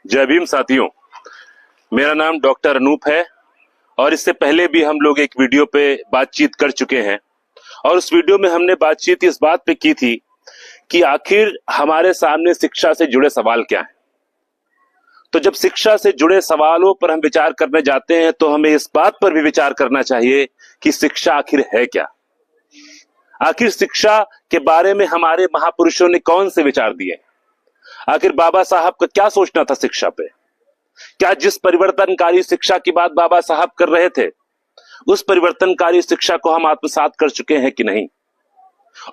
जय भीम साथियों, मेरा नाम डॉक्टर अनूप है और इससे पहले भी हम लोग एक वीडियो पे बातचीत कर चुके हैं और उस वीडियो में हमने बातचीत इस बात पे की थी कि आखिर हमारे सामने शिक्षा से जुड़े सवाल क्या हैं। तो जब शिक्षा से जुड़े सवालों पर हम विचार करने जाते हैं तो हमें इस बात पर भी विचार करना चाहिए कि शिक्षा आखिर है क्या। आखिर शिक्षा के बारे में हमारे महापुरुषों ने कौन से विचार दिए। आखिर बाबा साहब का क्या सोचना था शिक्षा पे। क्या जिस परिवर्तनकारी शिक्षा की बात बाबा साहब कर रहे थे उस परिवर्तनकारी शिक्षा को हम आत्मसात कर चुके हैं कि नहीं।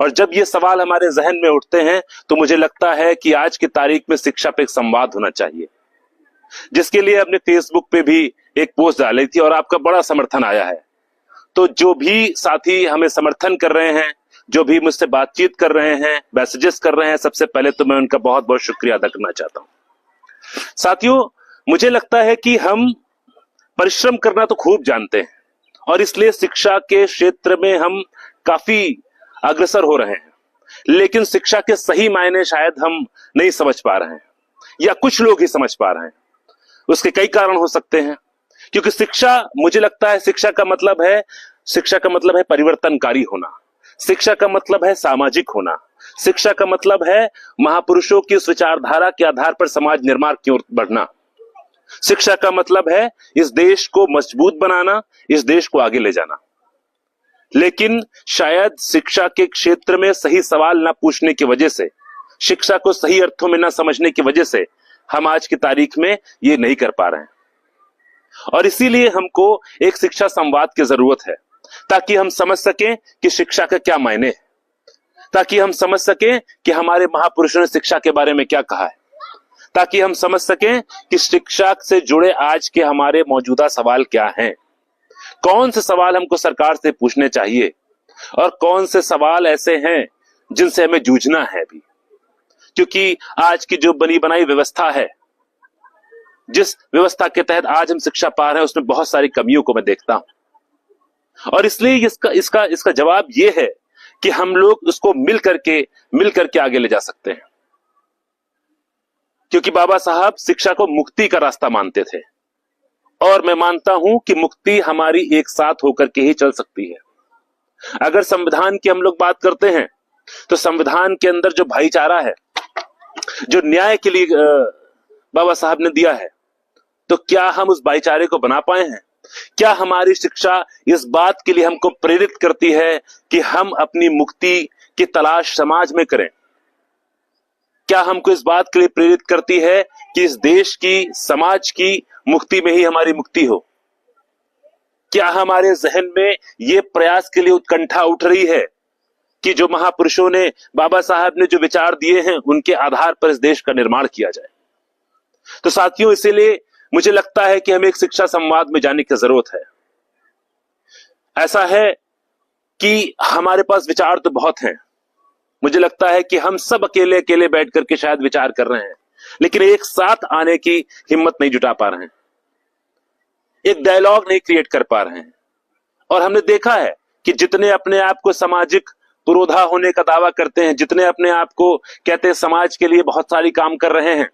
और जब ये सवाल हमारे जहन में उठते हैं तो मुझे लगता है कि आज की तारीख में शिक्षा पे एक संवाद होना चाहिए, जिसके लिए हमने फेसबुक पे भी एक पोस्ट डाली थी और आपका बड़ा समर्थन आया है। तो जो भी साथी हमें समर्थन कर रहे हैं, जो भी मुझसे बातचीत कर रहे हैं, मैसेजेस कर रहे हैं, सबसे पहले तो मैं उनका बहुत बहुत शुक्रिया अदा करना चाहता हूं। साथियों, मुझे लगता है कि हम परिश्रम करना तो खूब जानते हैं और इसलिए शिक्षा के क्षेत्र में हम काफी अग्रसर हो रहे हैं, लेकिन शिक्षा के सही मायने शायद हम नहीं समझ पा रहे हैं या कुछ लोग ही समझ पा रहे हैं। उसके कई कारण हो सकते हैं, क्योंकि शिक्षा, मुझे लगता है शिक्षा का मतलब है परिवर्तनकारी होना, शिक्षा का मतलब है सामाजिक होना, शिक्षा का मतलब है महापुरुषों की उस विचारधारा के आधार पर समाज निर्माण की ओर बढ़ना। शिक्षा का मतलब है इस देश को मजबूत बनाना, इस देश को आगे ले जाना। लेकिन शायद शिक्षा के क्षेत्र में सही सवाल ना पूछने की वजह से, शिक्षा को सही अर्थों में ना समझने की वजह से हम आज की तारीख में ये नहीं कर पा रहे हैं। और इसीलिए हमको एक शिक्षा संवाद की जरूरत है, ताकि हम समझ सकें कि शिक्षा का क्या मायने है, ताकि हम समझ सकें कि हमारे महापुरुषों ने शिक्षा के बारे में क्या कहा है, ताकि हम समझ सकें कि शिक्षा से जुड़े आज के हमारे मौजूदा सवाल क्या हैं, कौन से सवाल हमको सरकार से पूछने चाहिए और कौन से सवाल ऐसे हैं जिनसे हमें जूझना है भी। क्योंकि आज की जो बनी बनाई व्यवस्था है, जिस व्यवस्था के तहत आज हम शिक्षा पा रहे हैं, उसमें बहुत सारी कमियों को मैं देखता हूं और इसलिए इसका जवाब यह है कि हम लोग उसको मिल करके आगे ले जा सकते हैं। क्योंकि बाबा साहब शिक्षा को मुक्ति का रास्ता मानते थे और मैं मानता हूं कि मुक्ति हमारी एक साथ होकर के ही चल सकती है। अगर संविधान की हम लोग बात करते हैं तो संविधान के अंदर जो भाईचारा है, जो न्याय के लिए बाबा साहब ने दिया है, तो क्या हम उस भाईचारे को बना पाए हैं? क्या हमारी शिक्षा इस बात के लिए हमको प्रेरित करती है कि हम अपनी मुक्ति की तलाश समाज में करें? क्या हमको इस बात के लिए प्रेरित करती है कि इस देश की, समाज की मुक्ति में ही हमारी मुक्ति हो? क्या हमारे जहन में यह प्रयास के लिए उत्कंठा उठ रही है कि जो महापुरुषों ने, बाबा साहब ने जो विचार दिए हैं, उनके आधार पर इस देश का निर्माण किया जाए? तो साथियों, इसीलिए मुझे लगता है कि हमें एक शिक्षा संवाद में जाने की जरूरत है। ऐसा है कि हमारे पास विचार तो बहुत हैं, मुझे लगता है कि हम सब अकेले अकेले बैठ करके शायद विचार कर रहे हैं, लेकिन एक साथ आने की हिम्मत नहीं जुटा पा रहे हैं, एक डायलॉग नहीं क्रिएट कर पा रहे हैं। और हमने देखा है कि जितने अपने आप को सामाजिक पुरोधा होने का दावा करते हैं, जितने अपने आप को कहते हैं समाज के लिए बहुत सारी काम कर रहे हैं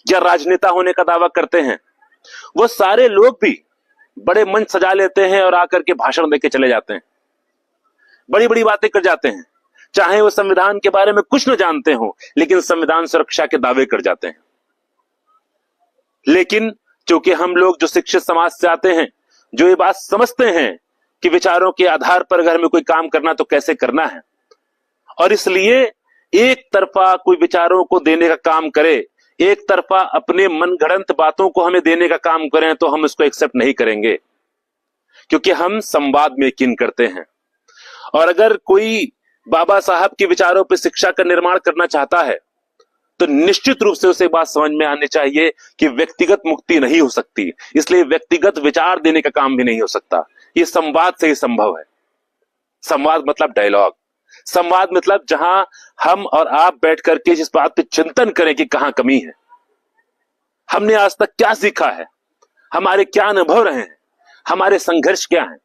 या राजनेता होने का दावा करते हैं, वो सारे लोग भी बड़े मंच सजा लेते हैं और आकर के भाषण देके चले जाते हैं, बड़ी बड़ी बातें कर जाते हैं, चाहे वो संविधान के बारे में कुछ न जानते हो, लेकिन संविधान सुरक्षा के दावे कर जाते हैं। लेकिन क्योंकि हम लोग जो शिक्षित समाज से आते हैं, जो ये बात समझते हैं कि विचारों के आधार पर अगर हमें कोई काम करना तो कैसे करना है, और इसलिए एक तरफा कोई विचारों को देने का काम करे, एक तरफा अपने मनगढ़ंत बातों को हमें देने का काम करें, तो हम इसको एक्सेप्ट नहीं करेंगे, क्योंकि हम संवाद में यकीन करते हैं। और अगर कोई बाबा साहब के विचारों पर शिक्षा का निर्माण करना चाहता है तो निश्चित रूप से उसे बात समझ में आनी चाहिए कि व्यक्तिगत मुक्ति नहीं हो सकती, इसलिए व्यक्तिगत विचार देने का काम भी नहीं हो सकता। ये संवाद से ही संभव है। संवाद मतलब डायलॉग, संवाद मतलब जहां हम और आप बैठ करके जिस बात पे चिंतन करें कि कहां कमी है, हमने आज तक क्या सीखा है, हमारे क्या अनुभव रहे हैं, हमारे संघर्ष क्या हैं।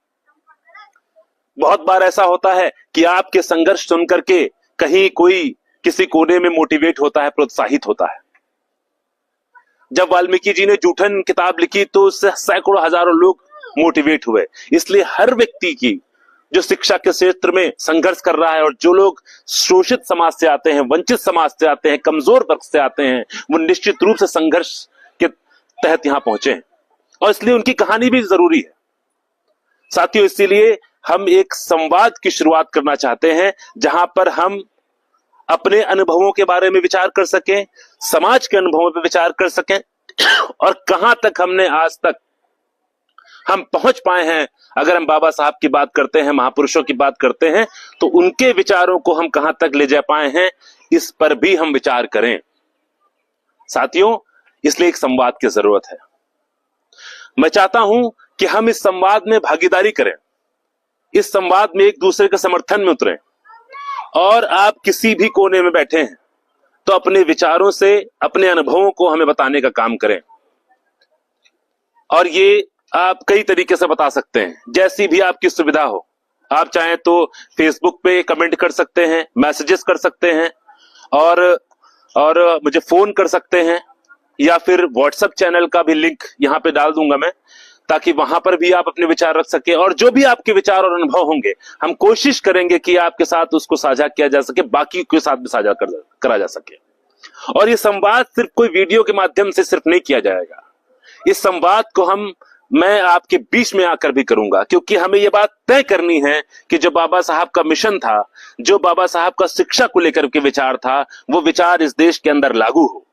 बहुत बार ऐसा होता है कि आपके संघर्ष सुन करके कहीं कोई किसी कोने में मोटिवेट होता है, प्रोत्साहित होता है। जब वाल्मीकि जी ने जूठन किताब लिखी तो उससे सैकड़ों हजारों लोग मोटिवेट हुए। इसलिए हर व्यक्ति की जो शिक्षा के क्षेत्र में संघर्ष कर रहा है और जो लोग शोषित समाज से आते हैं, वंचित समाज से आते हैं, कमजोर वर्ग से आते हैं, वो निश्चित रूप से संघर्ष के तहत यहां पहुंचे हैं और इसलिए उनकी कहानी भी जरूरी है। साथियों, इसीलिए हम एक संवाद की शुरुआत करना चाहते हैं जहां पर हम अपने अनुभवों के बारे में विचार कर सकें, समाज के अनुभवों पर विचार कर सकें और कहां तक हमने आज तक हम पहुंच पाए हैं। अगर हम बाबा साहब की बात करते हैं, महापुरुषों की बात करते हैं, तो उनके विचारों को हम कहां तक ले जा पाए हैं, इस पर भी हम विचार करें। साथियों, इसलिए एक संवाद की जरूरत है। मैं चाहता हूं कि हम इस संवाद में भागीदारी करें, इस संवाद में एक दूसरे के समर्थन में उतरें और आप किसी भी कोने में बैठे हैं तो अपने विचारों से, अपने अनुभवों को हमें बताने का काम करें। और ये आप कई तरीके से बता सकते हैं, जैसी भी आपकी सुविधा हो। आप चाहें तो फेसबुक पे कमेंट कर सकते हैं, मैसेजेस कर सकते हैं और मुझे फोन कर सकते हैं, या फिर व्हाट्सएप चैनल का भी लिंक यहां पे डाल दूंगा मैं, ताकि वहां पर भी आप अपने विचार रख सके। और जो भी आपके विचार और अनुभव होंगे, हम कोशिश करेंगे कि आपके साथ उसको साझा किया जा सके, बाकी के साथ भी साझा करा जा सके। और ये संवाद सिर्फ कोई वीडियो के माध्यम से सिर्फ नहीं किया जाएगा। इस संवाद को मैं आपके बीच में आकर भी करूंगा, क्योंकि हमें यह बात तय करनी है कि जो बाबा साहब का मिशन था, जो बाबा साहब का शिक्षा को लेकर के विचार था, वो विचार इस देश के अंदर लागू हो,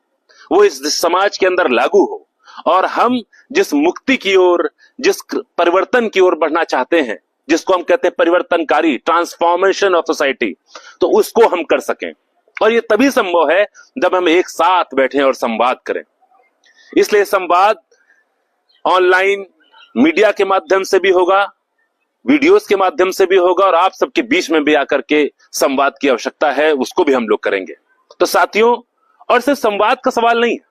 वो इस समाज के अंदर लागू हो। और हम जिस मुक्ति की ओर, जिस परिवर्तन की ओर बढ़ना चाहते हैं, जिसको हम कहते हैं परिवर्तनकारी, ट्रांसफॉर्मेशन ऑफ सोसाइटी, तो उसको हम कर सकें। और ये तभी संभव है जब हम एक साथ बैठें और संवाद करें। इसलिए संवाद ऑनलाइन मीडिया के माध्यम से भी होगा, वीडियोस के माध्यम से भी होगा, और आप सबके बीच में भी आकर के संवाद की आवश्यकता है, उसको भी हम लोग करेंगे। तो साथियों, और सिर्फ संवाद का सवाल नहीं है,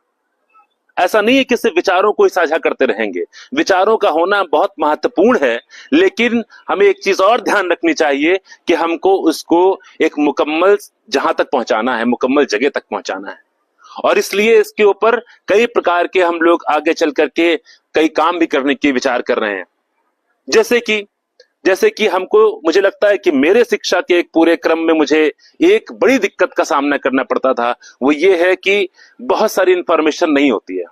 ऐसा नहीं है कि सिर्फ विचारों को ही साझा करते रहेंगे। विचारों का होना बहुत महत्वपूर्ण है, लेकिन हमें एक चीज और ध्यान रखनी चाहिए कि हमको उसको एक मुकम्मल जहां तक पहुंचाना है, मुकम्मल जगह तक पहुंचाना है। और इसलिए इसके ऊपर कई प्रकार के हम लोग आगे चल करके कई काम भी करने की विचार कर रहे हैं। जैसे कि मुझे लगता है कि मेरे शिक्षा के एक पूरे क्रम में मुझे एक बड़ी दिक्कत का सामना करना पड़ता था। वो ये है कि बहुत सारी इंफॉर्मेशन नहीं होती है।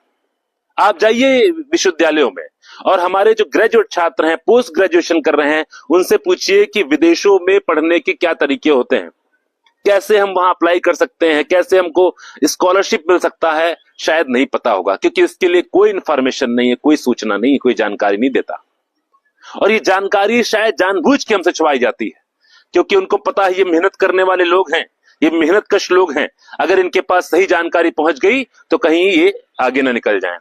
आप जाइए विश्वविद्यालयों में और हमारे जो ग्रेजुएट छात्र हैं, पोस्ट ग्रेजुएशन कर रहे हैं, उनसे पूछिए कि विदेशों में पढ़ने के क्या तरीके होते हैं, कैसे हम वहां अप्लाई कर सकते हैं, कैसे हमको स्कॉलरशिप मिल सकता है, शायद नहीं पता होगा, क्योंकि इसके लिए कोई इंफॉर्मेशन नहीं है, कोई सूचना नहीं है, कोई जानकारी नहीं देता। और ये जानकारी शायद जानबूझ के हमसे छुपाई जाती है, क्योंकि उनको पता है ये मेहनत करने वाले लोग हैं, ये मेहनतकश लोग हैं, अगर इनके पास सही जानकारी पहुंच गई तो कहीं ये आगे ना निकल जाएं।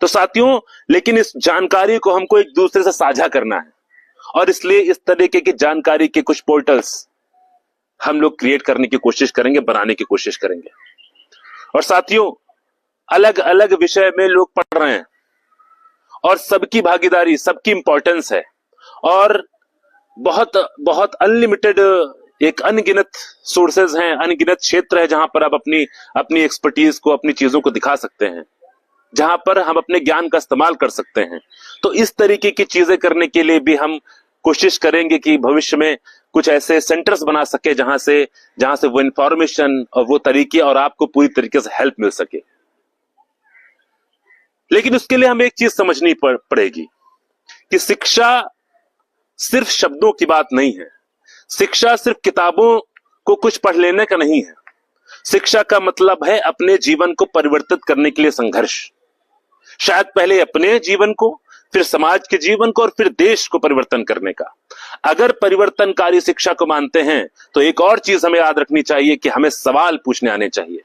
तो साथियों, लेकिन इस जानकारी को हमको एक दूसरे से साझा करना है, और इसलिए इस तरीके की जानकारी के कुछ पोर्टल्स हम लोग क्रिएट करने की कोशिश करेंगे, बनाने की कोशिश करेंगे। और साथियों, अलग अलग विषय में लोग पढ़ रहे हैं और सबकी भागीदारी, सबकी इंपॉर्टेंस है, और बहुत बहुत अनलिमिटेड, एक अनगिनत सोर्सेज हैं, अनगिनत क्षेत्र है जहां पर आप अपनी एक्सपर्टीज को, अपनी चीजों को दिखा सकते हैं, जहां पर हम अपने ज्ञान का इस्तेमाल कर सकते हैं। तो इस तरीके की चीजें करने के लिए भी हम कोशिश करेंगे कि भविष्य में कुछ ऐसे सेंटर्स बना सके जहां से वो इंफॉर्मेशन और वो तरीके और आपको पूरी तरीके से हेल्प मिल सके। लेकिन उसके लिए हमें एक चीज समझनी पड़ेगी कि शिक्षा सिर्फ शब्दों की बात नहीं है, शिक्षा सिर्फ किताबों को कुछ पढ़ लेने का नहीं है। शिक्षा का मतलब है अपने जीवन को परिवर्तित करने के लिए संघर्ष। शायद पहले अपने जीवन को, फिर समाज के जीवन को, और फिर देश को परिवर्तन करने का। अगर परिवर्तनकारी शिक्षा को मानते हैं तो एक और चीज हमें याद रखनी चाहिए कि हमें सवाल पूछने आने चाहिए,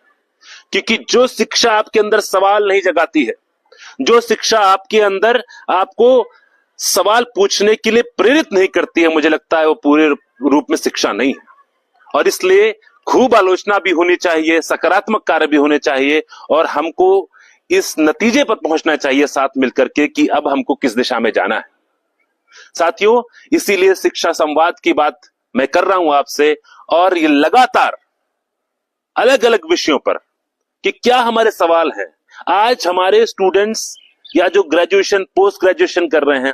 क्योंकि जो शिक्षा आपके अंदर सवाल नहीं जगाती है, जो शिक्षा आपके अंदर आपको सवाल पूछने के लिए प्रेरित नहीं करती है, मुझे लगता है वो पूरे रूप में शिक्षा नहीं है। और इसलिए खूब आलोचना भी होनी चाहिए, सकारात्मक कार्य भी होने चाहिए, और हमको इस नतीजे पर पहुंचना चाहिए साथ मिलकर के कि अब हमको किस दिशा में जाना है। साथियों, इसीलिए शिक्षा संवाद की बात मैं कर रहा हूं आपसे, और ये लगातार अलग अलग विषयों पर कि क्या हमारे सवाल हैं, आज हमारे स्टूडेंट्स या जो ग्रेजुएशन पोस्ट ग्रेजुएशन कर रहे हैं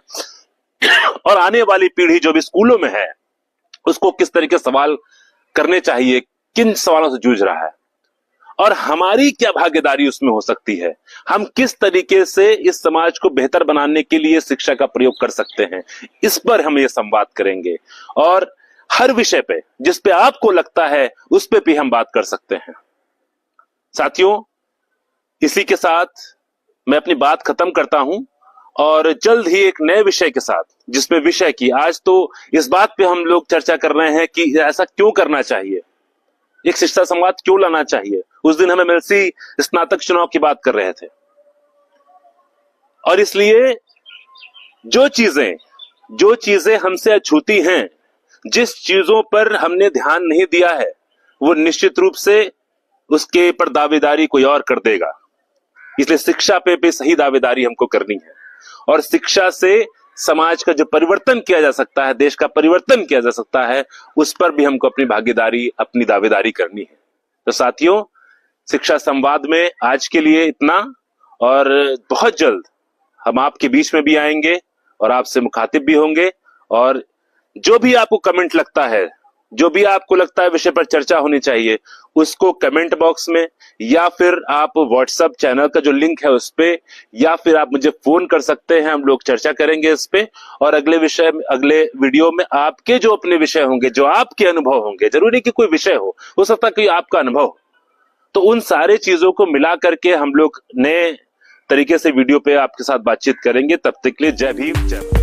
और आने वाली पीढ़ी जो भी स्कूलों में है, उसको किस तरीके से सवाल करने चाहिए, किन सवालों से जूझ रहा है और हमारी क्या भागीदारी उसमें हो सकती है, हम किस तरीके से इस समाज को बेहतर बनाने के लिए शिक्षा का प्रयोग कर सकते हैं, इस पर हम ये संवाद करेंगे। और हर विषय पे जिस पे आपको लगता है उस पे भी हम बात कर सकते हैं। साथियों, इसी के साथ मैं अपनी बात खत्म करता हूं और जल्द ही एक नए विषय के साथ, जिसपे विषय की आज तो इस बात पे हम लोग चर्चा कर रहे हैं कि ऐसा क्यों करना चाहिए, एक शिक्षा संवाद क्यों लाना चाहिए। उस दिन हम एमएलसी स्नातक चुनाव की बात कर रहे थे और इसलिए जो चीजें हमसे अछूती हैं, जिस चीजों पर हमने ध्यान नहीं दिया है, वो निश्चित रूप से उसके पर दावेदारी कोई और कर देगा। इसलिए शिक्षा पे भी सही दावेदारी हमको करनी है और शिक्षा से समाज का जो परिवर्तन किया जा सकता है, देश का परिवर्तन किया जा सकता है, उस पर भी हमको अपनी भागीदारी, अपनी दावेदारी करनी है। तो साथियों, शिक्षा संवाद में आज के लिए इतना और बहुत जल्द हम आपके बीच में भी आएंगे और आपसे मुखातिब भी होंगे। और जो भी आपको कमेंट लगता है, जो भी आपको लगता है विषय पर चर्चा होनी चाहिए, उसको कमेंट बॉक्स में या फिर आप व्हाट्सएप चैनल का जो लिंक है उस पे, या फिर आप मुझे फोन कर सकते हैं, हम लोग चर्चा करेंगे इस पे। और अगले वीडियो में आपके जो अपने विषय होंगे, जो आपके अनुभव होंगे, जरूरी कि कोई विषय हो सकता है कोई आपका अनुभव, तो उन सारे चीजों को मिला करके हम लोग नए तरीके से वीडियो पे आपके साथ बातचीत करेंगे। तब तक के लिए जय भीम, जय भारत।